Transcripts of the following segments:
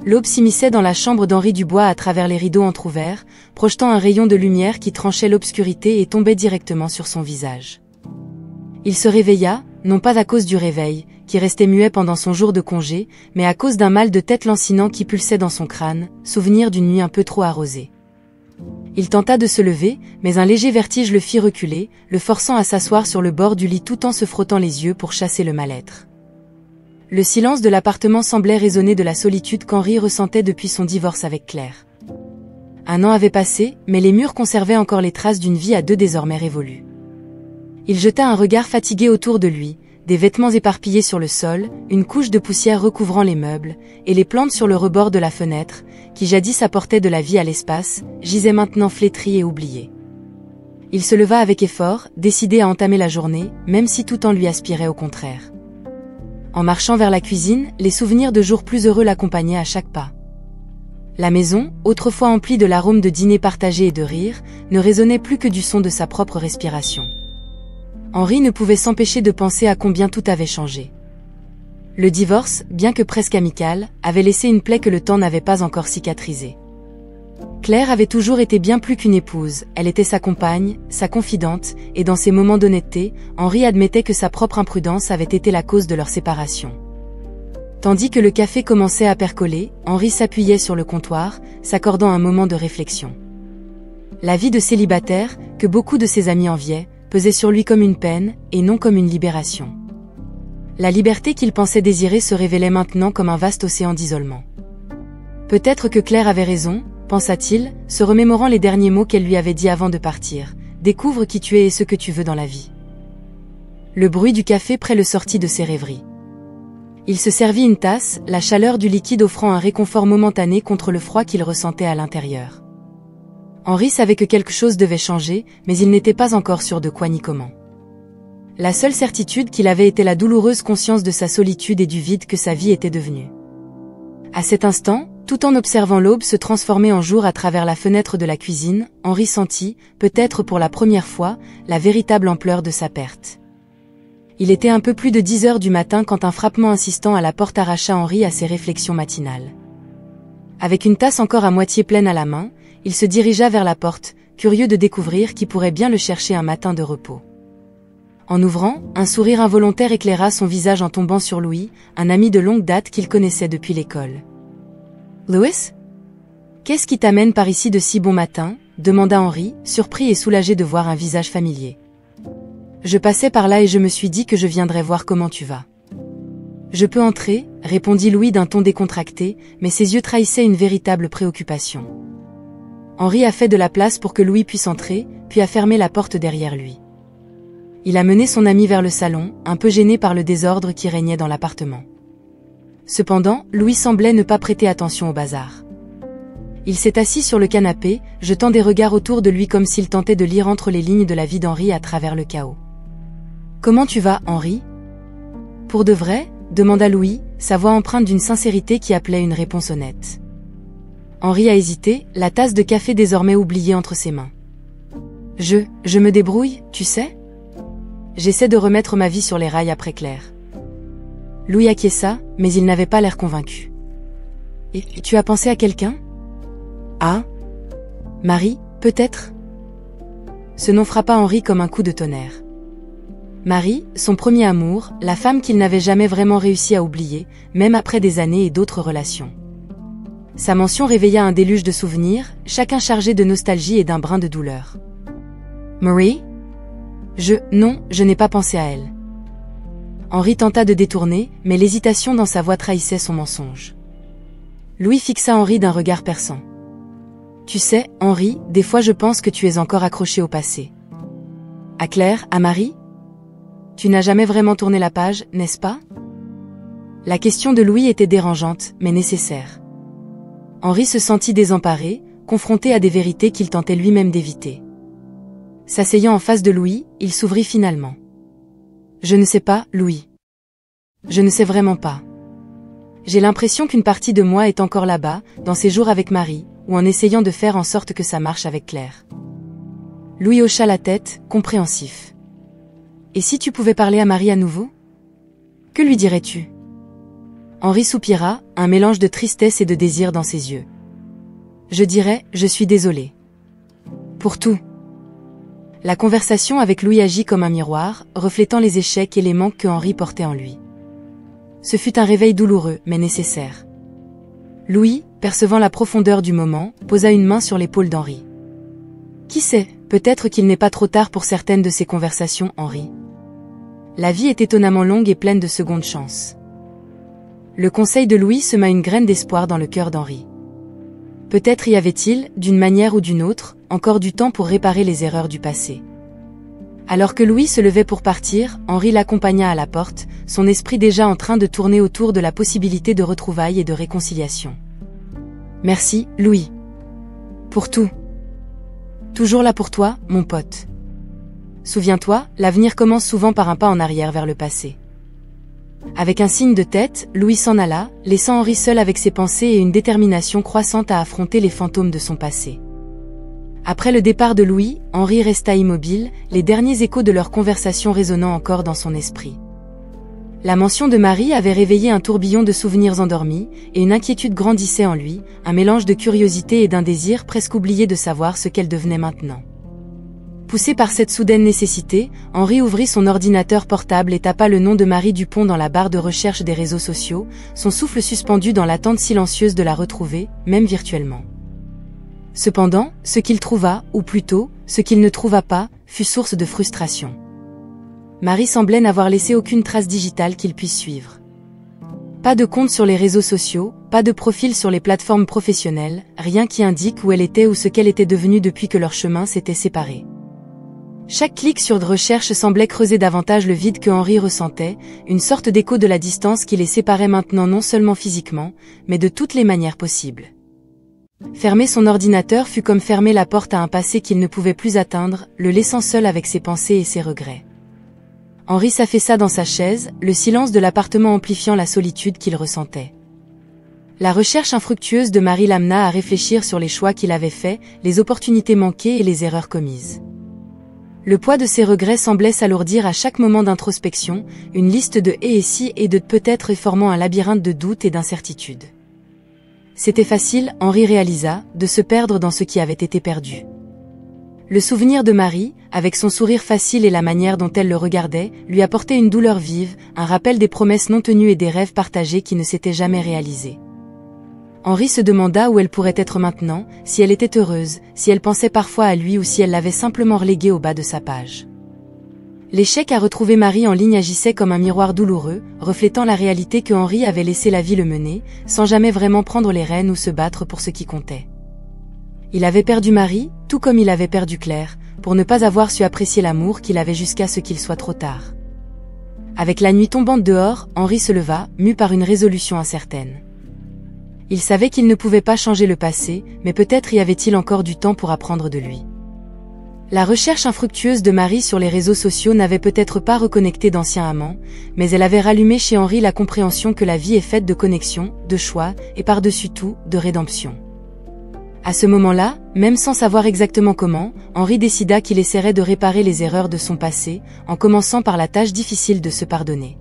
L'aube s'immisçait dans la chambre d'Henri Dubois à travers les rideaux entr'ouverts, projetant un rayon de lumière qui tranchait l'obscurité et tombait directement sur son visage. Il se réveilla, non pas à cause du réveil, qui restait muet pendant son jour de congé, mais à cause d'un mal de tête lancinant qui pulsait dans son crâne, souvenir d'une nuit un peu trop arrosée. Il tenta de se lever, mais un léger vertige le fit reculer, le forçant à s'asseoir sur le bord du lit tout en se frottant les yeux pour chasser le mal-être. Le silence de l'appartement semblait résonner de la solitude qu'Henri ressentait depuis son divorce avec Claire. Un an avait passé, mais les murs conservaient encore les traces d'une vie à deux désormais révolue. Il jeta un regard fatigué autour de lui, des vêtements éparpillés sur le sol, une couche de poussière recouvrant les meubles, et les plantes sur le rebord de la fenêtre, qui jadis apportaient de la vie à l'espace, gisaient maintenant flétries et oubliées. Il se leva avec effort, décidé à entamer la journée, même si tout en lui aspirait au contraire. En marchant vers la cuisine, les souvenirs de jours plus heureux l'accompagnaient à chaque pas. La maison, autrefois emplie de l'arôme de dîner partagé et de rire, ne résonnait plus que du son de sa propre respiration. Henri ne pouvait s'empêcher de penser à combien tout avait changé. Le divorce, bien que presque amical, avait laissé une plaie que le temps n'avait pas encore cicatrisée. Claire avait toujours été bien plus qu'une épouse, elle était sa compagne, sa confidente, et dans ces moments d'honnêteté, Henri admettait que sa propre imprudence avait été la cause de leur séparation. Tandis que le café commençait à percoler, Henri s'appuyait sur le comptoir, s'accordant un moment de réflexion. La vie de célibataire, que beaucoup de ses amis enviaient, pesait sur lui comme une peine, et non comme une libération. La liberté qu'il pensait désirer se révélait maintenant comme un vaste océan d'isolement. Peut-être que Claire avait raison, pensa-t-il, se remémorant les derniers mots qu'elle lui avait dit avant de partir. Découvre qui tu es et ce que tu veux dans la vie. Le bruit du café près le sortit de ses rêveries. Il se servit une tasse, la chaleur du liquide offrant un réconfort momentané contre le froid qu'il ressentait à l'intérieur. Henri savait que quelque chose devait changer, mais il n'était pas encore sûr de quoi ni comment. La seule certitude qu'il avait était la douloureuse conscience de sa solitude et du vide que sa vie était devenue. À cet instant, tout en observant l'aube se transformer en jour à travers la fenêtre de la cuisine, Henri sentit, peut-être pour la première fois, la véritable ampleur de sa perte. Il était un peu plus de 10 heures du matin quand un frappement insistant à la porte arracha Henri à ses réflexions matinales. Avec une tasse encore à moitié pleine à la main, il se dirigea vers la porte, curieux de découvrir qui pourrait bien le chercher un matin de repos. En ouvrant, un sourire involontaire éclaira son visage en tombant sur Louis, un ami de longue date qu'il connaissait depuis l'école. « Louis ? Qu'est-ce qui t'amène par ici de si bon matin ?» demanda Henri, surpris et soulagé de voir un visage familier. « Je passais par là et je me suis dit que je viendrais voir comment tu vas. »« Je peux entrer ?» répondit Louis d'un ton décontracté, mais ses yeux trahissaient une véritable préoccupation. Henri a fait de la place pour que Louis puisse entrer, puis a fermé la porte derrière lui. Il a mené son ami vers le salon, un peu gêné par le désordre qui régnait dans l'appartement. Cependant, Louis semblait ne pas prêter attention au bazar. Il s'est assis sur le canapé, jetant des regards autour de lui comme s'il tentait de lire entre les lignes de la vie d'Henri à travers le chaos. « Comment tu vas, Henri ? » « Pour de vrai ?» demanda Louis, sa voix empreinte d'une sincérité qui appelait une réponse honnête. Henri a hésité, la tasse de café désormais oubliée entre ses mains. « Je me débrouille, tu sais ? J'essaie de remettre ma vie sur les rails après Claire. » Louis acquiesça, mais il n'avait pas l'air convaincu. « Et tu as pensé à quelqu'un ? Ah ? Marie, peut-être ?» Ce nom frappa Henri comme un coup de tonnerre. Marie, son premier amour, la femme qu'il n'avait jamais vraiment réussi à oublier, même après des années et d'autres relations. Sa mention réveilla un déluge de souvenirs, chacun chargé de nostalgie et d'un brin de douleur. « Marie ? Non, je n'ai pas pensé à elle. » Henri tenta de détourner, mais l'hésitation dans sa voix trahissait son mensonge. Louis fixa Henri d'un regard perçant. « Tu sais, Henri, des fois je pense que tu es encore accroché au passé. À Claire, à Marie ? Tu n'as jamais vraiment tourné la page, n'est-ce pas ?» La question de Louis était dérangeante, mais nécessaire. Henri se sentit désemparé, confronté à des vérités qu'il tentait lui-même d'éviter. S'asseyant en face de Louis, il s'ouvrit finalement. « Je ne sais pas, Louis. Je ne sais vraiment pas. J'ai l'impression qu'une partie de moi est encore là-bas, dans ces jours avec Marie, ou en essayant de faire en sorte que ça marche avec Claire. » Louis hocha la tête, compréhensif. « Et si tu pouvais parler à Marie à nouveau ? Que lui dirais-tu ? » Henri soupira, un mélange de tristesse et de désir dans ses yeux. Je dirais, je suis désolé. Pour tout. La conversation avec Louis agit comme un miroir, reflétant les échecs et les manques que Henri portait en lui. Ce fut un réveil douloureux, mais nécessaire. Louis, percevant la profondeur du moment, posa une main sur l'épaule d'Henri. Qui sait, peut-être qu'il n'est pas trop tard pour certaines de ces conversations, Henri. La vie est étonnamment longue et pleine de secondes chances. Le conseil de Louis sema une graine d'espoir dans le cœur d'Henri. Peut-être y avait-il, d'une manière ou d'une autre, encore du temps pour réparer les erreurs du passé. Alors que Louis se levait pour partir, Henri l'accompagna à la porte, son esprit déjà en train de tourner autour de la possibilité de retrouvailles et de réconciliation. Merci, Louis. Pour tout. Toujours là pour toi, mon pote. Souviens-toi, l'avenir commence souvent par un pas en arrière vers le passé. Avec un signe de tête, Louis s'en alla, laissant Henri seul avec ses pensées et une détermination croissante à affronter les fantômes de son passé. Après le départ de Louis, Henri resta immobile, les derniers échos de leur conversation résonnant encore dans son esprit. La mention de Marie avait réveillé un tourbillon de souvenirs endormis, et une inquiétude grandissait en lui, un mélange de curiosité et d'un désir presque oublié de savoir ce qu'elle devenait maintenant. Poussé par cette soudaine nécessité, Henri ouvrit son ordinateur portable et tapa le nom de Marie Dupont dans la barre de recherche des réseaux sociaux, son souffle suspendu dans l'attente silencieuse de la retrouver, même virtuellement. Cependant, ce qu'il trouva, ou plutôt, ce qu'il ne trouva pas, fut source de frustration. Marie semblait n'avoir laissé aucune trace digitale qu'il puisse suivre. Pas de compte sur les réseaux sociaux, pas de profil sur les plateformes professionnelles, rien qui indique où elle était ou ce qu'elle était devenue depuis que leurs chemins s'étaient séparés. Chaque clic sur de recherche semblait creuser davantage le vide que Henri ressentait, une sorte d'écho de la distance qui les séparait maintenant non seulement physiquement, mais de toutes les manières possibles. Fermer son ordinateur fut comme fermer la porte à un passé qu'il ne pouvait plus atteindre, le laissant seul avec ses pensées et ses regrets. Henri s'affaissa dans sa chaise, le silence de l'appartement amplifiant la solitude qu'il ressentait. La recherche infructueuse de Marie l'amena à réfléchir sur les choix qu'il avait faits, les opportunités manquées et les erreurs commises. Le poids de ses regrets semblait s'alourdir à chaque moment d'introspection, une liste de et si et de peut-être formant un labyrinthe de doutes et d'incertitudes. C'était facile, Henri réalisa, de se perdre dans ce qui avait été perdu. Le souvenir de Marie, avec son sourire facile et la manière dont elle le regardait, lui apportait une douleur vive, un rappel des promesses non tenues et des rêves partagés qui ne s'étaient jamais réalisés. Henri se demanda où elle pourrait être maintenant, si elle était heureuse, si elle pensait parfois à lui ou si elle l'avait simplement relégué au bas de sa page. L'échec à retrouver Marie en ligne agissait comme un miroir douloureux, reflétant la réalité que Henri avait laissé la vie le mener, sans jamais vraiment prendre les rênes ou se battre pour ce qui comptait. Il avait perdu Marie, tout comme il avait perdu Claire, pour ne pas avoir su apprécier l'amour qu'il avait jusqu'à ce qu'il soit trop tard. Avec la nuit tombante dehors, Henri se leva, mû par une résolution incertaine. Il savait qu'il ne pouvait pas changer le passé, mais peut-être y avait-il encore du temps pour apprendre de lui. La recherche infructueuse de Marie sur les réseaux sociaux n'avait peut-être pas reconnecté d'anciens amants, mais elle avait rallumé chez Henri la compréhension que la vie est faite de connexions, de choix, et par-dessus tout, de rédemption. À ce moment-là, même sans savoir exactement comment, Henri décida qu'il essaierait de réparer les erreurs de son passé, en commençant par la tâche difficile de se pardonner.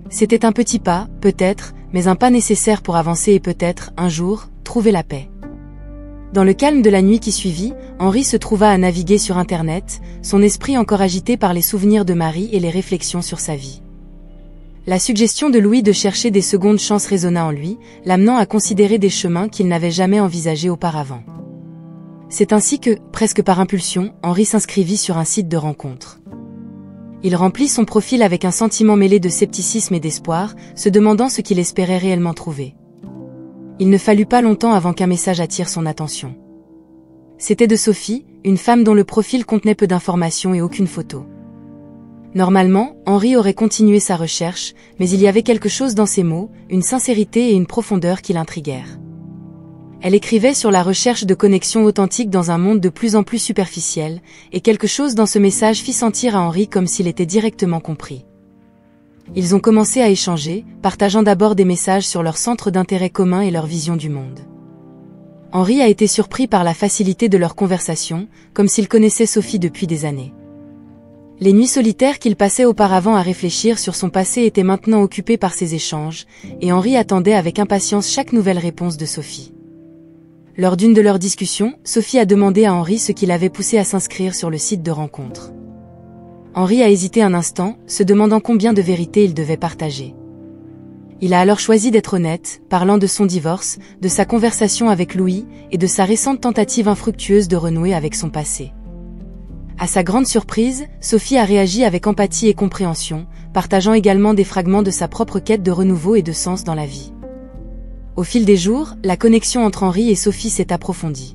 C'était un petit pas, peut-être, mais un pas nécessaire pour avancer et peut-être, un jour, trouver la paix. Dans le calme de la nuit qui suivit, Henri se trouva à naviguer sur Internet, son esprit encore agité par les souvenirs de Marie et les réflexions sur sa vie. La suggestion de Louis de chercher des secondes chances résonna en lui, l'amenant à considérer des chemins qu'il n'avait jamais envisagés auparavant. C'est ainsi que, presque par impulsion, Henri s'inscrivit sur un site de rencontre. Il remplit son profil avec un sentiment mêlé de scepticisme et d'espoir, se demandant ce qu'il espérait réellement trouver. Il ne fallut pas longtemps avant qu'un message attire son attention. C'était de Sophie, une femme dont le profil contenait peu d'informations et aucune photo. Normalement, Henri aurait continué sa recherche, mais il y avait quelque chose dans ses mots, une sincérité et une profondeur qui l'intriguèrent. Elle écrivait sur la recherche de connexions authentiques dans un monde de plus en plus superficiel, et quelque chose dans ce message fit sentir à Henri comme s'il était directement compris. Ils ont commencé à échanger, partageant d'abord des messages sur leur centre d'intérêt commun et leur vision du monde. Henri a été surpris par la facilité de leur conversation, comme s'il connaissait Sophie depuis des années. Les nuits solitaires qu'il passait auparavant à réfléchir sur son passé étaient maintenant occupées par ces échanges, et Henri attendait avec impatience chaque nouvelle réponse de Sophie. Lors d'une de leurs discussions, Sophie a demandé à Henri ce qui l'avait poussé à s'inscrire sur le site de rencontre. Henri a hésité un instant, se demandant combien de vérités il devait partager. Il a alors choisi d'être honnête, parlant de son divorce, de sa conversation avec Louis, et de sa récente tentative infructueuse de renouer avec son passé. À sa grande surprise, Sophie a réagi avec empathie et compréhension, partageant également des fragments de sa propre quête de renouveau et de sens dans la vie. Au fil des jours, la connexion entre Henri et Sophie s'est approfondie.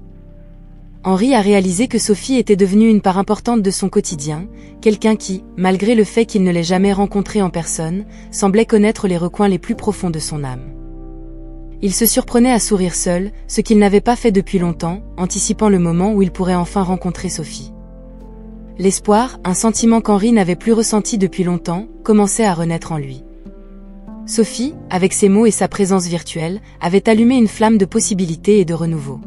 Henri a réalisé que Sophie était devenue une part importante de son quotidien, quelqu'un qui, malgré le fait qu'il ne l'ait jamais rencontrée en personne, semblait connaître les recoins les plus profonds de son âme. Il se surprenait à sourire seul, ce qu'il n'avait pas fait depuis longtemps, anticipant le moment où il pourrait enfin rencontrer Sophie. L'espoir, un sentiment qu'Henri n'avait plus ressenti depuis longtemps, commençait à renaître en lui. Sophie, avec ses mots et sa présence virtuelle, avait allumé une flamme de possibilités et de renouveau.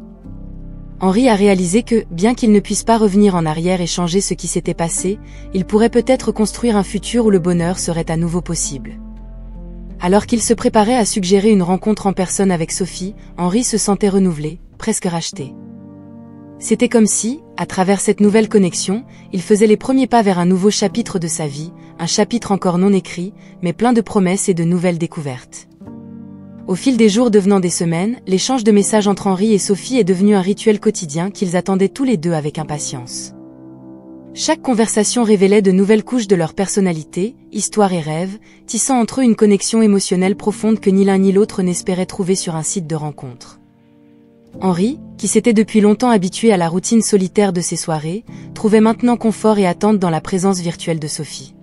Henri a réalisé que, bien qu'il ne puisse pas revenir en arrière et changer ce qui s'était passé, il pourrait peut-être construire un futur où le bonheur serait à nouveau possible. Alors qu'il se préparait à suggérer une rencontre en personne avec Sophie, Henri se sentait renouvelé, presque racheté. C'était comme si, à travers cette nouvelle connexion, il faisait les premiers pas vers un nouveau chapitre de sa vie, un chapitre encore non écrit, mais plein de promesses et de nouvelles découvertes. Au fil des jours devenant des semaines, l'échange de messages entre Henri et Sophie est devenu un rituel quotidien qu'ils attendaient tous les deux avec impatience. Chaque conversation révélait de nouvelles couches de leur personnalité, histoire et rêve, tissant entre eux une connexion émotionnelle profonde que ni l'un ni l'autre n'espérait trouver sur un site de rencontre. Henri, qui s'était depuis longtemps habitué à la routine solitaire de ses soirées, trouvait maintenant confort et attente dans la présence virtuelle de Sophie.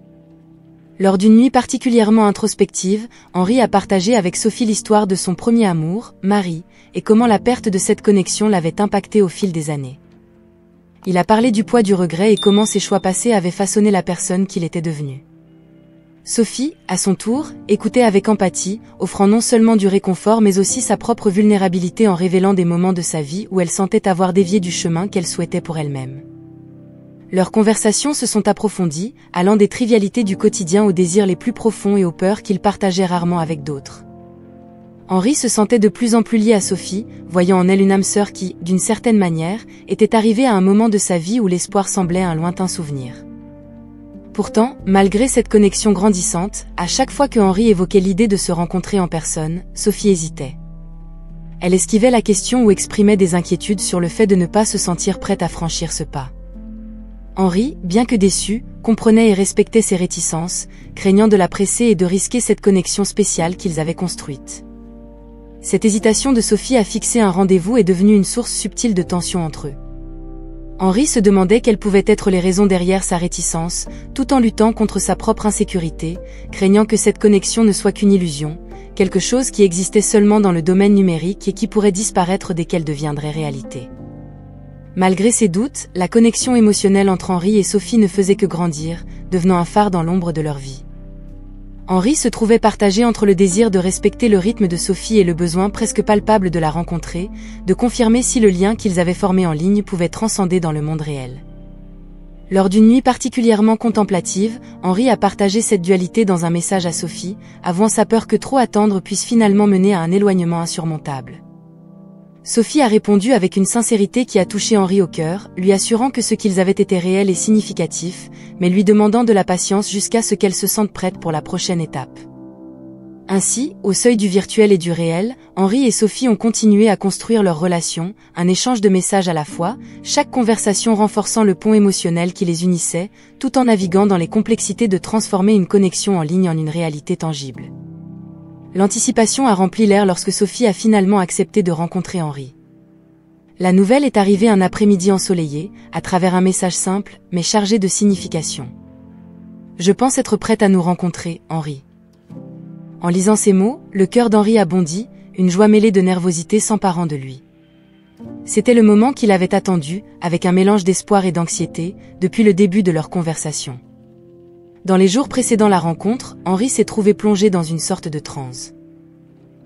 Lors d'une nuit particulièrement introspective, Henri a partagé avec Sophie l'histoire de son premier amour, Marie, et comment la perte de cette connexion l'avait impacté au fil des années. Il a parlé du poids du regret et comment ses choix passés avaient façonné la personne qu'il était devenu. Sophie, à son tour, écoutait avec empathie, offrant non seulement du réconfort mais aussi sa propre vulnérabilité en révélant des moments de sa vie où elle sentait avoir dévié du chemin qu'elle souhaitait pour elle-même. Leurs conversations se sont approfondies, allant des trivialités du quotidien aux désirs les plus profonds et aux peurs qu'ils partageaient rarement avec d'autres. Henri se sentait de plus en plus lié à Sophie, voyant en elle une âme sœur qui, d'une certaine manière, était arrivée à un moment de sa vie où l'espoir semblait un lointain souvenir. Pourtant, malgré cette connexion grandissante, à chaque fois que Henri évoquait l'idée de se rencontrer en personne, Sophie hésitait. Elle esquivait la question ou exprimait des inquiétudes sur le fait de ne pas se sentir prête à franchir ce pas. Henri, bien que déçu, comprenait et respectait ses réticences, craignant de la presser et de risquer cette connexion spéciale qu'ils avaient construite. Cette hésitation de Sophie à fixer un rendez-vous est devenue une source subtile de tension entre eux. Henri se demandait quelles pouvaient être les raisons derrière sa réticence, tout en luttant contre sa propre insécurité, craignant que cette connexion ne soit qu'une illusion, quelque chose qui existait seulement dans le domaine numérique et qui pourrait disparaître dès qu'elle deviendrait réalité. Malgré ses doutes, la connexion émotionnelle entre Henri et Sophie ne faisait que grandir, devenant un phare dans l'ombre de leur vie. Henri se trouvait partagé entre le désir de respecter le rythme de Sophie et le besoin presque palpable de la rencontrer, de confirmer si le lien qu'ils avaient formé en ligne pouvait transcender dans le monde réel. Lors d'une nuit particulièrement contemplative, Henri a partagé cette dualité dans un message à Sophie, avouant sa peur que trop attendre puisse finalement mener à un éloignement insurmontable. Sophie a répondu avec une sincérité qui a touché Henri au cœur, lui assurant que ce qu'ils avaient été réel et significatif, mais lui demandant de la patience jusqu'à ce qu'elle se sente prête pour la prochaine étape. Ainsi, au seuil du virtuel et du réel, Henri et Sophie ont continué à construire leur relation, un échange de messages à la fois, chaque conversation renforçant le pont émotionnel qui les unissait, tout en naviguant dans les complexités de transformer une connexion en ligne en une réalité tangible. L'anticipation a rempli l'air lorsque Sophie a finalement accepté de rencontrer Henri. La nouvelle est arrivée un après-midi ensoleillé, à travers un message simple, mais chargé de signification. « Je pense être prête à nous rencontrer, Henri. » En lisant ces mots, le cœur d'Henri a bondi, une joie mêlée de nervosité s'emparant de lui. C'était le moment qu'il avait attendu, avec un mélange d'espoir et d'anxiété, depuis le début de leur conversation. Dans les jours précédant la rencontre, Henri s'est trouvé plongé dans une sorte de transe.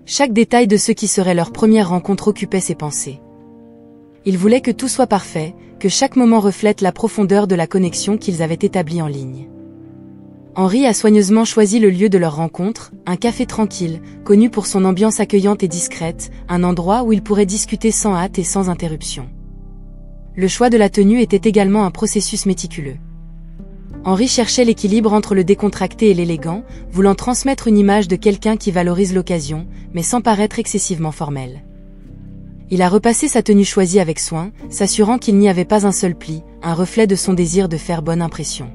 Chaque détail de ce qui serait leur première rencontre occupait ses pensées. Il voulait que tout soit parfait, que chaque moment reflète la profondeur de la connexion qu'ils avaient établie en ligne. Henri a soigneusement choisi le lieu de leur rencontre, un café tranquille, connu pour son ambiance accueillante et discrète, un endroit où ils pourraient discuter sans hâte et sans interruption. Le choix de la tenue était également un processus méticuleux. Henri cherchait l'équilibre entre le décontracté et l'élégant, voulant transmettre une image de quelqu'un qui valorise l'occasion, mais sans paraître excessivement formel. Il a repassé sa tenue choisie avec soin, s'assurant qu'il n'y avait pas un seul pli, un reflet de son désir de faire bonne impression.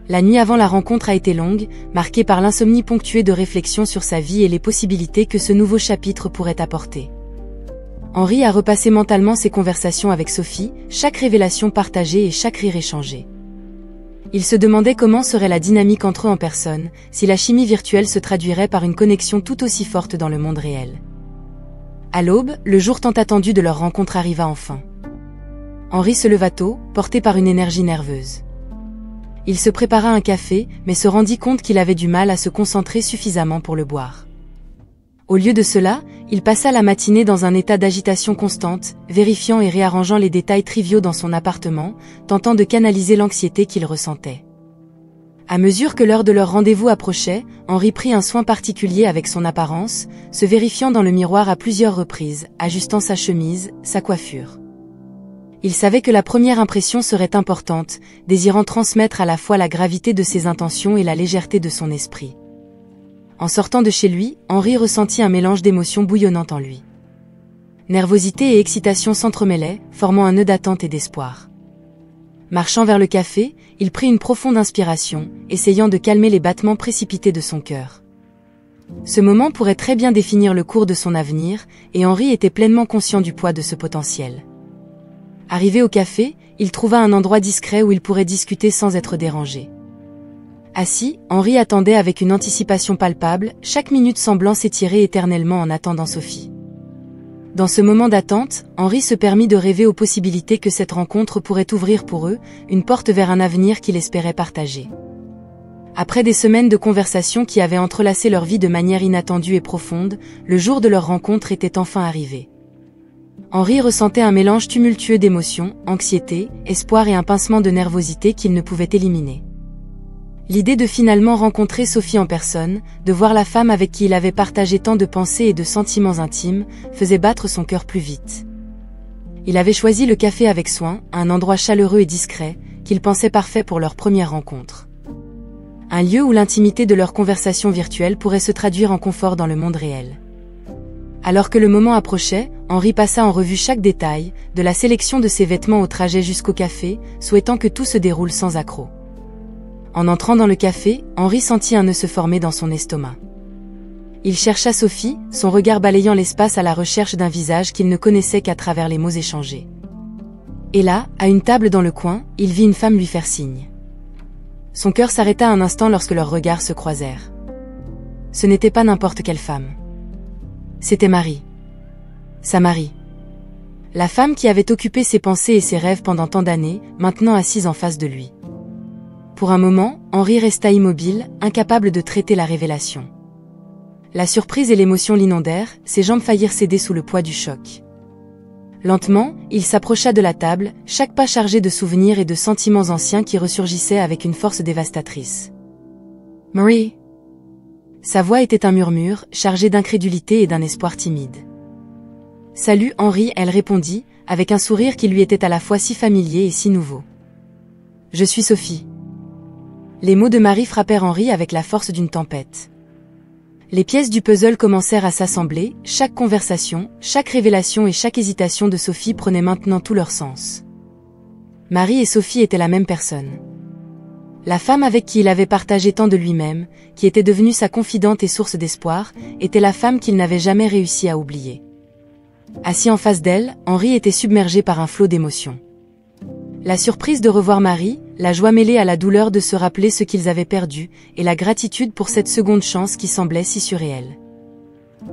La nuit avant la rencontre a été longue, marquée par l'insomnie ponctuée de réflexions sur sa vie et les possibilités que ce nouveau chapitre pourrait apporter. Henri a repassé mentalement ses conversations avec Sophie, chaque révélation partagée et chaque rire échangé. Il se demandait comment serait la dynamique entre eux en personne, si la chimie virtuelle se traduirait par une connexion tout aussi forte dans le monde réel. À l'aube, le jour tant attendu de leur rencontre arriva enfin. Henri se leva tôt, porté par une énergie nerveuse. Il se prépara un café, mais se rendit compte qu'il avait du mal à se concentrer suffisamment pour le boire. Au lieu de cela, il passa la matinée dans un état d'agitation constante, vérifiant et réarrangeant les détails triviaux dans son appartement, tentant de canaliser l'anxiété qu'il ressentait. À mesure que l'heure de leur rendez-vous approchait, Henri prit un soin particulier avec son apparence, se vérifiant dans le miroir à plusieurs reprises, ajustant sa chemise, sa coiffure. Il savait que la première impression serait importante, désirant transmettre à la fois la gravité de ses intentions et la légèreté de son esprit. En sortant de chez lui, Henri ressentit un mélange d'émotions bouillonnantes en lui. Nervosité et excitation s'entremêlaient, formant un nœud d'attente et d'espoir. Marchant vers le café, il prit une profonde inspiration, essayant de calmer les battements précipités de son cœur. Ce moment pourrait très bien définir le cours de son avenir, et Henri était pleinement conscient du poids de ce potentiel. Arrivé au café, il trouva un endroit discret où il pourrait discuter sans être dérangé. Assis, Henri attendait avec une anticipation palpable, chaque minute semblant s'étirer éternellement en attendant Sophie. Dans ce moment d'attente, Henri se permit de rêver aux possibilités que cette rencontre pourrait ouvrir pour eux, une porte vers un avenir qu'il espérait partager. Après des semaines de conversations qui avaient entrelacé leur vie de manière inattendue et profonde, le jour de leur rencontre était enfin arrivé. Henri ressentait un mélange tumultueux d'émotions, anxiété, espoir et un pincement de nervosité qu'il ne pouvait éliminer. L'idée de finalement rencontrer Sophie en personne, de voir la femme avec qui il avait partagé tant de pensées et de sentiments intimes, faisait battre son cœur plus vite. Il avait choisi le café avec soin, un endroit chaleureux et discret, qu'il pensait parfait pour leur première rencontre. Un lieu où l'intimité de leur conversation virtuelle pourrait se traduire en confort dans le monde réel. Alors que le moment approchait, Henri passa en revue chaque détail, de la sélection de ses vêtements au trajet jusqu'au café, souhaitant que tout se déroule sans accroc. En entrant dans le café, Henri sentit un nœud se former dans son estomac. Il chercha Sophie, son regard balayant l'espace à la recherche d'un visage qu'il ne connaissait qu'à travers les mots échangés. Et là, à une table dans le coin, il vit une femme lui faire signe. Son cœur s'arrêta un instant lorsque leurs regards se croisèrent. Ce n'était pas n'importe quelle femme. C'était Marie. Sa Marie. La femme qui avait occupé ses pensées et ses rêves pendant tant d'années, maintenant assise en face de lui. Pour un moment, Henri resta immobile, incapable de traiter la révélation. La surprise et l'émotion l'inondèrent, ses jambes faillirent céder sous le poids du choc. Lentement, il s'approcha de la table, chaque pas chargé de souvenirs et de sentiments anciens qui ressurgissaient avec une force dévastatrice. « Marie !» Sa voix était un murmure, chargé d'incrédulité et d'un espoir timide. « Salut Henri !» elle répondit, avec un sourire qui lui était à la fois si familier et si nouveau. « Je suis Sophie. » Les mots de Marie frappèrent Henri avec la force d'une tempête. Les pièces du puzzle commencèrent à s'assembler, chaque conversation, chaque révélation et chaque hésitation de Sophie prenaient maintenant tout leur sens. Marie et Sophie étaient la même personne. La femme avec qui il avait partagé tant de lui-même, qui était devenue sa confidente et source d'espoir, était la femme qu'il n'avait jamais réussi à oublier. Assis en face d'elle, Henri était submergé par un flot d'émotions. La surprise de revoir Marie, la joie mêlée à la douleur de se rappeler ce qu'ils avaient perdu, et la gratitude pour cette seconde chance qui semblait si surréelle.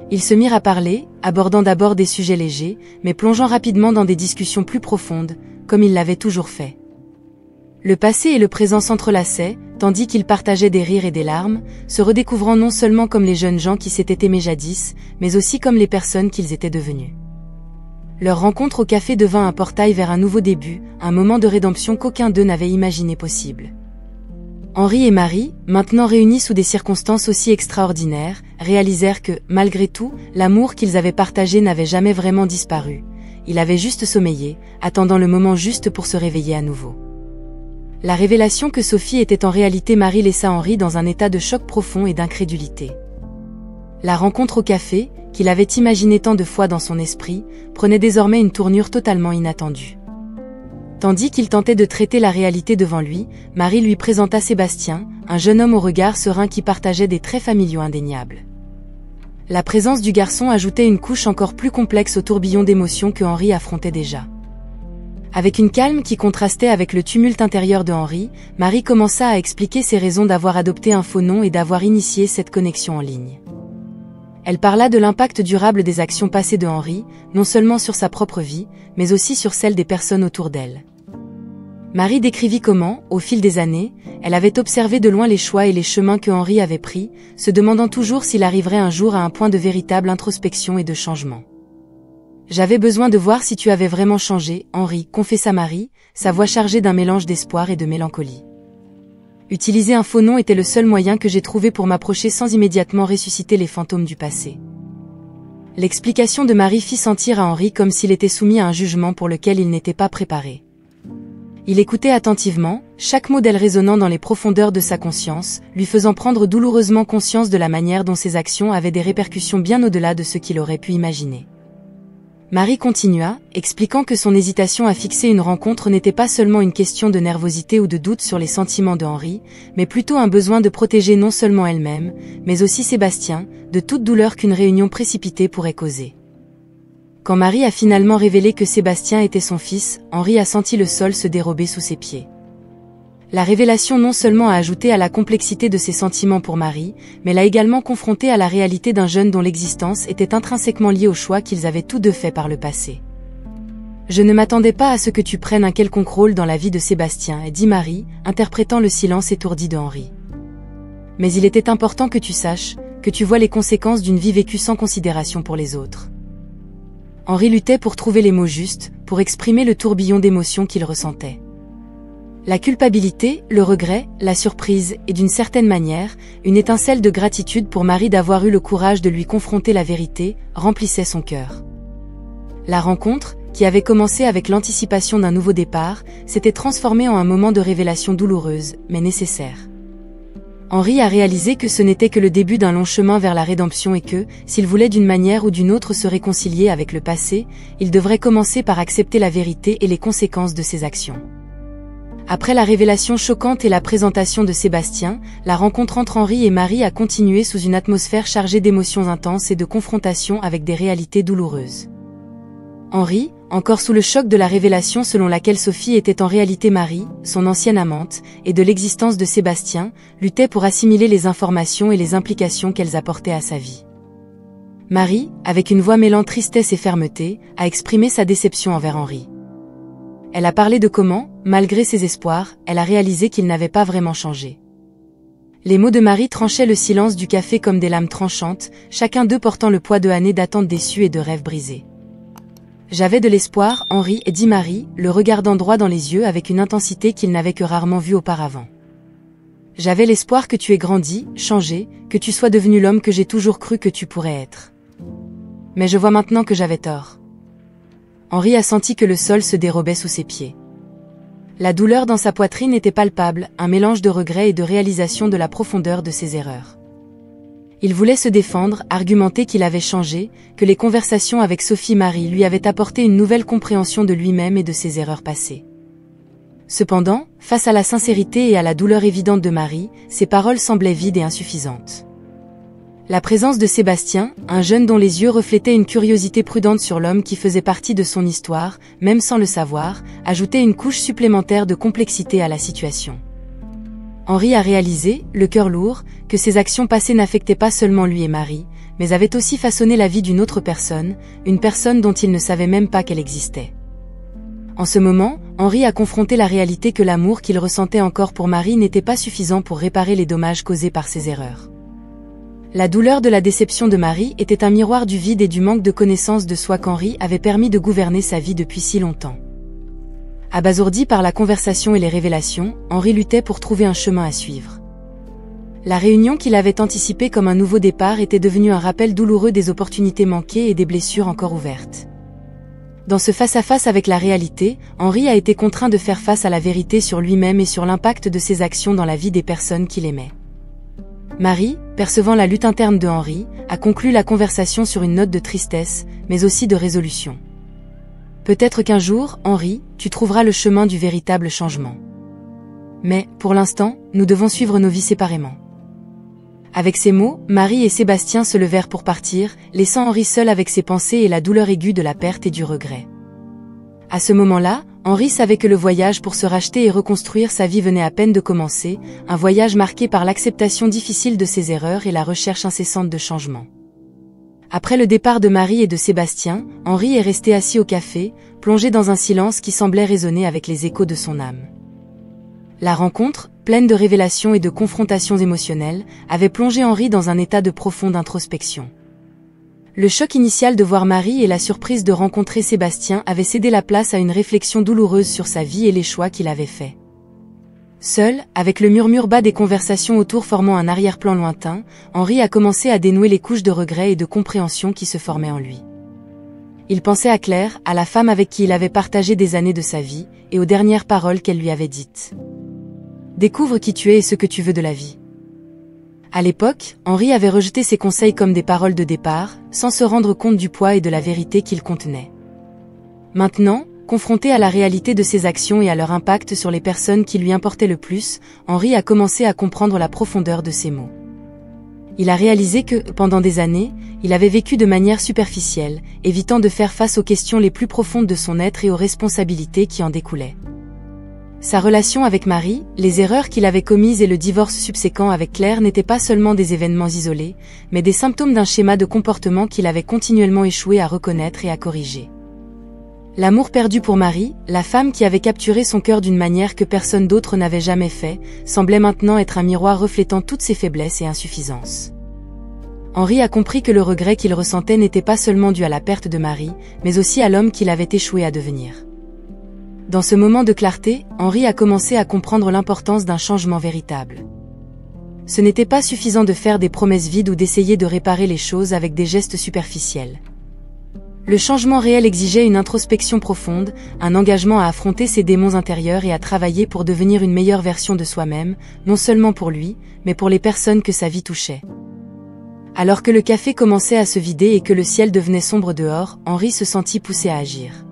Ils se mirent à parler, abordant d'abord des sujets légers, mais plongeant rapidement dans des discussions plus profondes, comme ils l'avaient toujours fait. Le passé et le présent s'entrelaçaient, tandis qu'ils partageaient des rires et des larmes, se redécouvrant non seulement comme les jeunes gens qui s'étaient aimés jadis, mais aussi comme les personnes qu'ils étaient devenus. Leur rencontre au café devint un portail vers un nouveau début, un moment de rédemption qu'aucun d'eux n'avait imaginé possible. Henri et Marie, maintenant réunis sous des circonstances aussi extraordinaires, réalisèrent que, malgré tout, l'amour qu'ils avaient partagé n'avait jamais vraiment disparu. Il avait juste sommeillé, attendant le moment juste pour se réveiller à nouveau. La révélation que Sophie était en réalité Marie laissa Henri dans un état de choc profond et d'incrédulité. La rencontre au café, qu'il avait imaginée tant de fois dans son esprit, prenait désormais une tournure totalement inattendue. Tandis qu'il tentait de traiter la réalité devant lui, Marie lui présenta Sébastien, un jeune homme au regard serein qui partageait des traits familiaux indéniables. La présence du garçon ajoutait une couche encore plus complexe au tourbillon d'émotions que Henri affrontait déjà. Avec une calme qui contrastait avec le tumulte intérieur de Henri, Marie commença à expliquer ses raisons d'avoir adopté un faux nom et d'avoir initié cette connexion en ligne. Elle parla de l'impact durable des actions passées de Henri, non seulement sur sa propre vie, mais aussi sur celle des personnes autour d'elle. Marie décrivit comment, au fil des années, elle avait observé de loin les choix et les chemins que Henri avait pris, se demandant toujours s'il arriverait un jour à un point de véritable introspection et de changement. « J'avais besoin de voir si tu avais vraiment changé, Henri, confessa Marie, sa voix chargée d'un mélange d'espoir et de mélancolie. Utiliser un faux nom était le seul moyen que j'ai trouvé pour m'approcher sans immédiatement ressusciter les fantômes du passé. » L'explication de Marie fit sentir à Henri comme s'il était soumis à un jugement pour lequel il n'était pas préparé. Il écoutait attentivement, chaque mot d'elle résonnant dans les profondeurs de sa conscience, lui faisant prendre douloureusement conscience de la manière dont ses actions avaient des répercussions bien au-delà de ce qu'il aurait pu imaginer. Marie continua, expliquant que son hésitation à fixer une rencontre n'était pas seulement une question de nervosité ou de doute sur les sentiments de Henri, mais plutôt un besoin de protéger non seulement elle-même, mais aussi Sébastien, de toute douleur qu'une réunion précipitée pourrait causer. Quand Marie a finalement révélé que Sébastien était son fils, Henri a senti le sol se dérober sous ses pieds. La révélation non seulement a ajouté à la complexité de ses sentiments pour Marie, mais l'a également confrontée à la réalité d'un jeune dont l'existence était intrinsèquement liée au choix qu'ils avaient tous deux fait par le passé. « Je ne m'attendais pas à ce que tu prennes un quelconque rôle dans la vie de Sébastien, » dit Marie, interprétant le silence étourdi de Henri. « Mais il était important que tu saches, que tu vois les conséquences d'une vie vécue sans considération pour les autres. » Henri luttait pour trouver les mots justes, pour exprimer le tourbillon d'émotions qu'il ressentait. La culpabilité, le regret, la surprise et d'une certaine manière, une étincelle de gratitude pour Marie d'avoir eu le courage de lui confronter la vérité, remplissait son cœur. La rencontre, qui avait commencé avec l'anticipation d'un nouveau départ, s'était transformée en un moment de révélation douloureuse, mais nécessaire. Henri a réalisé que ce n'était que le début d'un long chemin vers la rédemption et que, s'il voulait d'une manière ou d'une autre se réconcilier avec le passé, il devrait commencer par accepter la vérité et les conséquences de ses actions. Après la révélation choquante et la présentation de Sébastien, la rencontre entre Henri et Marie a continué sous une atmosphère chargée d'émotions intenses et de confrontations avec des réalités douloureuses. Henri, encore sous le choc de la révélation selon laquelle Sophie était en réalité Marie, son ancienne amante, et de l'existence de Sébastien, luttait pour assimiler les informations et les implications qu'elles apportaient à sa vie. Marie, avec une voix mêlant tristesse et fermeté, a exprimé sa déception envers Henri. Elle a parlé de comment, malgré ses espoirs, elle a réalisé qu'il n'avait pas vraiment changé. Les mots de Marie tranchaient le silence du café comme des lames tranchantes, chacun d'eux portant le poids de années d'attentes déçues et de rêves brisés. « J'avais de l'espoir, Henri, » dit Marie, le regardant droit dans les yeux avec une intensité qu'il n'avait que rarement vue auparavant. « J'avais l'espoir que tu aies grandi, changé, que tu sois devenu l'homme que j'ai toujours cru que tu pourrais être. Mais je vois maintenant que j'avais tort. » Henri a senti que le sol se dérobait sous ses pieds. La douleur dans sa poitrine était palpable, un mélange de regret et de réalisation de la profondeur de ses erreurs. Il voulait se défendre, argumenter qu'il avait changé, que les conversations avec Sophie-Marie lui avaient apporté une nouvelle compréhension de lui-même et de ses erreurs passées. Cependant, face à la sincérité et à la douleur évidente de Marie, ses paroles semblaient vides et insuffisantes. La présence de Sébastien, un jeune dont les yeux reflétaient une curiosité prudente sur l'homme qui faisait partie de son histoire, même sans le savoir, ajoutait une couche supplémentaire de complexité à la situation. Henri a réalisé, le cœur lourd, que ses actions passées n'affectaient pas seulement lui et Marie, mais avaient aussi façonné la vie d'une autre personne, une personne dont il ne savait même pas qu'elle existait. En ce moment, Henri a confronté la réalité que l'amour qu'il ressentait encore pour Marie n'était pas suffisant pour réparer les dommages causés par ses erreurs. La douleur de la déception de Marie était un miroir du vide et du manque de connaissance de soi qu'Henri avait permis de gouverner sa vie depuis si longtemps. Abasourdi par la conversation et les révélations, Henri luttait pour trouver un chemin à suivre. La réunion qu'il avait anticipée comme un nouveau départ était devenue un rappel douloureux des opportunités manquées et des blessures encore ouvertes. Dans ce face-à-face avec la réalité, Henri a été contraint de faire face à la vérité sur lui-même et sur l'impact de ses actions dans la vie des personnes qu'il aimait. Marie, percevant la lutte interne de Henri, a conclu la conversation sur une note de tristesse, mais aussi de résolution. Peut-être qu'un jour, Henri, tu trouveras le chemin du véritable changement. Mais, pour l'instant, nous devons suivre nos vies séparément. Avec ces mots, Marie et Sébastien se levèrent pour partir, laissant Henri seul avec ses pensées et la douleur aiguë de la perte et du regret. À ce moment-là, Henri savait que le voyage pour se racheter et reconstruire sa vie venait à peine de commencer, un voyage marqué par l'acceptation difficile de ses erreurs et la recherche incessante de changement. Après le départ de Marie et de Sébastien, Henri est resté assis au café, plongé dans un silence qui semblait résonner avec les échos de son âme. La rencontre, pleine de révélations et de confrontations émotionnelles, avait plongé Henri dans un état de profonde introspection. Le choc initial de voir Marie et la surprise de rencontrer Sébastien avaient cédé la place à une réflexion douloureuse sur sa vie et les choix qu'il avait faits. Seul, avec le murmure bas des conversations autour formant un arrière-plan lointain, Henri a commencé à dénouer les couches de regret et de compréhension qui se formaient en lui. Il pensait à Claire, à la femme avec qui il avait partagé des années de sa vie, et aux dernières paroles qu'elle lui avait dites. Découvre qui tu es et ce que tu veux de la vie. À l'époque, Henri avait rejeté ces conseils comme des paroles de départ, sans se rendre compte du poids et de la vérité qu'ils contenaient. Maintenant, confronté à la réalité de ses actions et à leur impact sur les personnes qui lui importaient le plus, Henri a commencé à comprendre la profondeur de ces mots. Il a réalisé que, pendant des années, il avait vécu de manière superficielle, évitant de faire face aux questions les plus profondes de son être et aux responsabilités qui en découlaient. Sa relation avec Marie, les erreurs qu'il avait commises et le divorce subséquent avec Claire n'étaient pas seulement des événements isolés, mais des symptômes d'un schéma de comportement qu'il avait continuellement échoué à reconnaître et à corriger. L'amour perdu pour Marie, la femme qui avait capturé son cœur d'une manière que personne d'autre n'avait jamais fait, semblait maintenant être un miroir reflétant toutes ses faiblesses et insuffisances. Henri a compris que le regret qu'il ressentait n'était pas seulement dû à la perte de Marie, mais aussi à l'homme qu'il avait échoué à devenir. Dans ce moment de clarté, Henri a commencé à comprendre l'importance d'un changement véritable. Ce n'était pas suffisant de faire des promesses vides ou d'essayer de réparer les choses avec des gestes superficiels. Le changement réel exigeait une introspection profonde, un engagement à affronter ses démons intérieurs et à travailler pour devenir une meilleure version de soi-même, non seulement pour lui, mais pour les personnes que sa vie touchait. Alors que le café commençait à se vider et que le ciel devenait sombre dehors, Henri se sentit poussé à agir.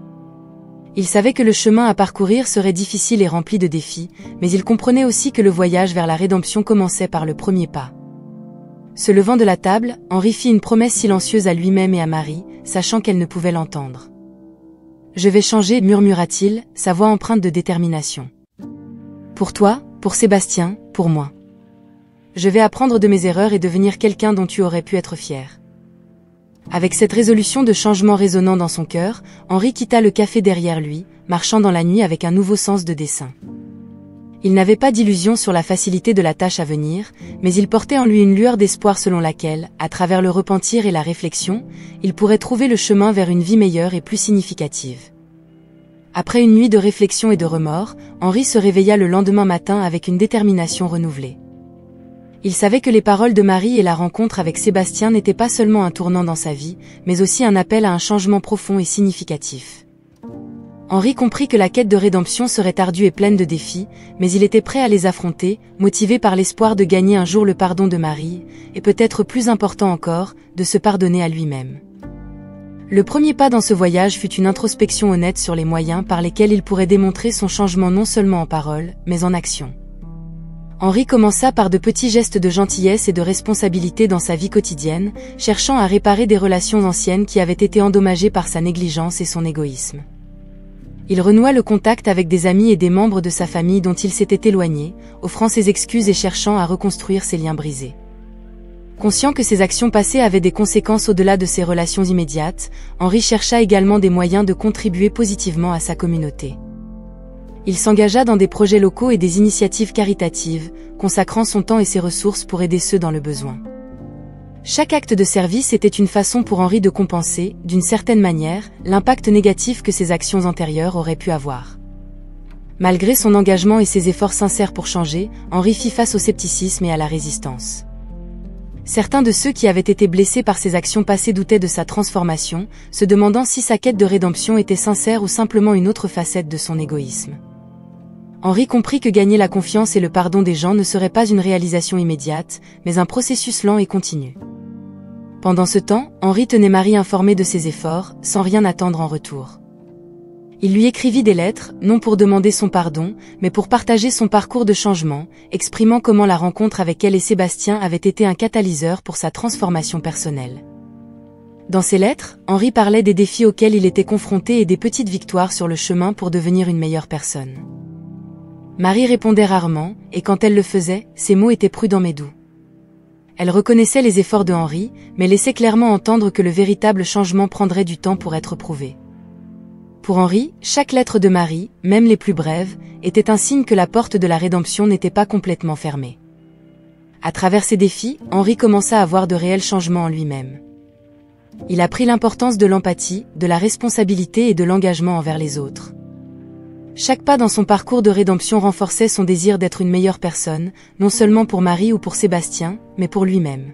Il savait que le chemin à parcourir serait difficile et rempli de défis, mais il comprenait aussi que le voyage vers la rédemption commençait par le premier pas. Se levant de la table, Henri fit une promesse silencieuse à lui-même et à Marie, sachant qu'elle ne pouvait l'entendre. « Je vais changer » murmura-t-il, sa voix empreinte de détermination. « Pour toi, pour Sébastien, pour moi. Je vais apprendre de mes erreurs et devenir quelqu'un dont tu aurais pu être fier. » Avec cette résolution de changement résonnant dans son cœur, Henri quitta le café derrière lui, marchant dans la nuit avec un nouveau sens de dessein. Il n'avait pas d'illusion sur la facilité de la tâche à venir, mais il portait en lui une lueur d'espoir selon laquelle, à travers le repentir et la réflexion, il pourrait trouver le chemin vers une vie meilleure et plus significative. Après une nuit de réflexion et de remords, Henri se réveilla le lendemain matin avec une détermination renouvelée. Il savait que les paroles de Marie et la rencontre avec Sébastien n'étaient pas seulement un tournant dans sa vie, mais aussi un appel à un changement profond et significatif. Henri comprit que la quête de rédemption serait ardue et pleine de défis, mais il était prêt à les affronter, motivé par l'espoir de gagner un jour le pardon de Marie, et peut-être plus important encore, de se pardonner à lui-même. Le premier pas dans ce voyage fut une introspection honnête sur les moyens par lesquels il pourrait démontrer son changement non seulement en parole, mais en action. Henri commença par de petits gestes de gentillesse et de responsabilité dans sa vie quotidienne, cherchant à réparer des relations anciennes qui avaient été endommagées par sa négligence et son égoïsme. Il renoua le contact avec des amis et des membres de sa famille dont il s'était éloigné, offrant ses excuses et cherchant à reconstruire ses liens brisés. Conscient que ses actions passées avaient des conséquences au-delà de ses relations immédiates, Henri chercha également des moyens de contribuer positivement à sa communauté. Il s'engagea dans des projets locaux et des initiatives caritatives, consacrant son temps et ses ressources pour aider ceux dans le besoin. Chaque acte de service était une façon pour Henri de compenser, d'une certaine manière, l'impact négatif que ses actions antérieures auraient pu avoir. Malgré son engagement et ses efforts sincères pour changer, Henri fit face au scepticisme et à la résistance. Certains de ceux qui avaient été blessés par ses actions passées doutaient de sa transformation, se demandant si sa quête de rédemption était sincère ou simplement une autre facette de son égoïsme. Henri comprit que gagner la confiance et le pardon des gens ne serait pas une réalisation immédiate, mais un processus lent et continu. Pendant ce temps, Henri tenait Marie informée de ses efforts, sans rien attendre en retour. Il lui écrivit des lettres, non pour demander son pardon, mais pour partager son parcours de changement, exprimant comment la rencontre avec elle et Sébastien avait été un catalyseur pour sa transformation personnelle. Dans ses lettres, Henri parlait des défis auxquels il était confronté et des petites victoires sur le chemin pour devenir une meilleure personne. Marie répondait rarement, et quand elle le faisait, ses mots étaient prudents mais doux. Elle reconnaissait les efforts de Henri, mais laissait clairement entendre que le véritable changement prendrait du temps pour être prouvé. Pour Henri, chaque lettre de Marie, même les plus brèves, était un signe que la porte de la rédemption n'était pas complètement fermée. À travers ces défis, Henri commença à voir de réels changements en lui-même. Il apprit l'importance de l'empathie, de la responsabilité et de l'engagement envers les autres. Chaque pas dans son parcours de rédemption renforçait son désir d'être une meilleure personne, non seulement pour Marie ou pour Sébastien, mais pour lui-même.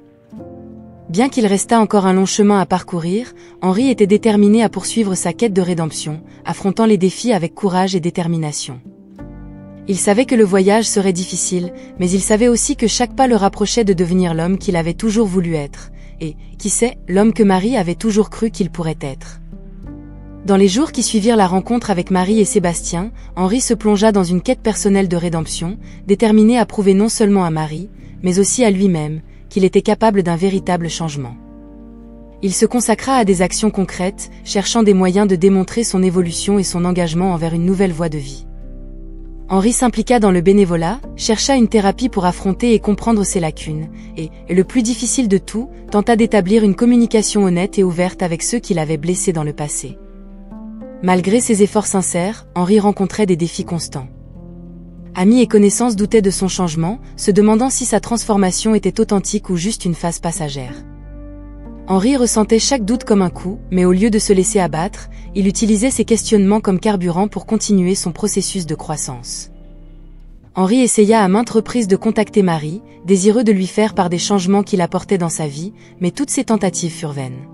Bien qu'il restât encore un long chemin à parcourir, Henri était déterminé à poursuivre sa quête de rédemption, affrontant les défis avec courage et détermination. Il savait que le voyage serait difficile, mais il savait aussi que chaque pas le rapprochait de devenir l'homme qu'il avait toujours voulu être, et, qui sait, l'homme que Marie avait toujours cru qu'il pourrait être. Dans les jours qui suivirent la rencontre avec Marie et Sébastien, Henri se plongea dans une quête personnelle de rédemption, déterminé à prouver non seulement à Marie, mais aussi à lui-même, qu'il était capable d'un véritable changement. Il se consacra à des actions concrètes, cherchant des moyens de démontrer son évolution et son engagement envers une nouvelle voie de vie. Henri s'impliqua dans le bénévolat, chercha une thérapie pour affronter et comprendre ses lacunes, et, le plus difficile de tout, tenta d'établir une communication honnête et ouverte avec ceux qui l'avaient blessé dans le passé. Malgré ses efforts sincères, Henri rencontrait des défis constants. Amis et connaissances doutaient de son changement, se demandant si sa transformation était authentique ou juste une phase passagère. Henri ressentait chaque doute comme un coup, mais au lieu de se laisser abattre, il utilisait ses questionnements comme carburant pour continuer son processus de croissance. Henri essaya à maintes reprises de contacter Marie, désireux de lui faire part des changements qu'il apportait dans sa vie, mais toutes ses tentatives furent vaines.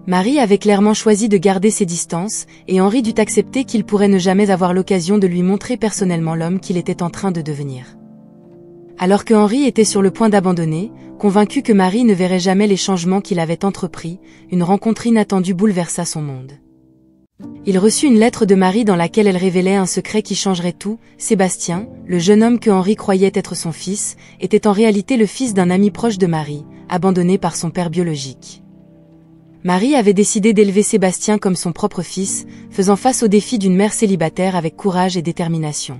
Marie avait clairement choisi de garder ses distances, et Henri dut accepter qu'il pourrait ne jamais avoir l'occasion de lui montrer personnellement l'homme qu'il était en train de devenir. Alors que Henri était sur le point d'abandonner, convaincu que Marie ne verrait jamais les changements qu'il avait entrepris, une rencontre inattendue bouleversa son monde. Il reçut une lettre de Marie dans laquelle elle révélait un secret qui changerait tout. Sébastien, le jeune homme que Henri croyait être son fils, était en réalité le fils d'un ami proche de Marie, abandonné par son père biologique. Marie avait décidé d'élever Sébastien comme son propre fils, faisant face au défi d'une mère célibataire avec courage et détermination.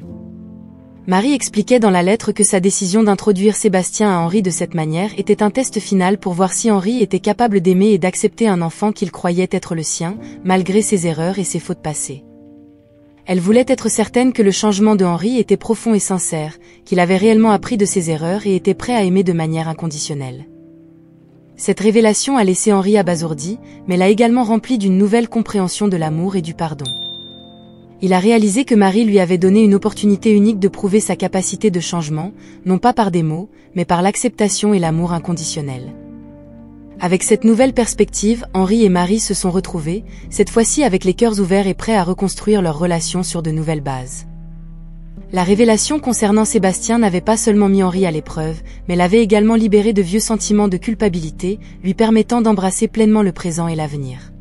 Marie expliquait dans la lettre que sa décision d'introduire Sébastien à Henri de cette manière était un test final pour voir si Henri était capable d'aimer et d'accepter un enfant qu'il croyait être le sien, malgré ses erreurs et ses fautes passées. Elle voulait être certaine que le changement de Henri était profond et sincère, qu'il avait réellement appris de ses erreurs et était prêt à aimer de manière inconditionnelle. Cette révélation a laissé Henri abasourdi, mais l'a également rempli d'une nouvelle compréhension de l'amour et du pardon. Il a réalisé que Marie lui avait donné une opportunité unique de prouver sa capacité de changement, non pas par des mots, mais par l'acceptation et l'amour inconditionnel. Avec cette nouvelle perspective, Henri et Marie se sont retrouvés, cette fois-ci avec les cœurs ouverts et prêts à reconstruire leur relation sur de nouvelles bases. La révélation concernant Sébastien n'avait pas seulement mis Henri à l'épreuve, mais l'avait également libéré de vieux sentiments de culpabilité, lui permettant d'embrasser pleinement le présent et l'avenir.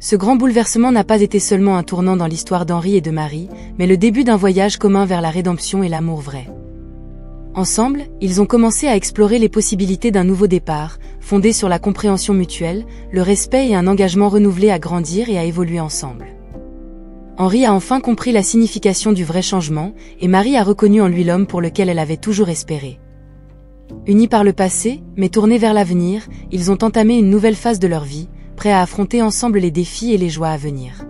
Ce grand bouleversement n'a pas été seulement un tournant dans l'histoire d'Henri et de Marie, mais le début d'un voyage commun vers la rédemption et l'amour vrai. Ensemble, ils ont commencé à explorer les possibilités d'un nouveau départ, fondé sur la compréhension mutuelle, le respect et un engagement renouvelé à grandir et à évoluer ensemble. Henri a enfin compris la signification du vrai changement, et Marie a reconnu en lui l'homme pour lequel elle avait toujours espéré. Unis par le passé, mais tournés vers l'avenir, ils ont entamé une nouvelle phase de leur vie, prêts à affronter ensemble les défis et les joies à venir.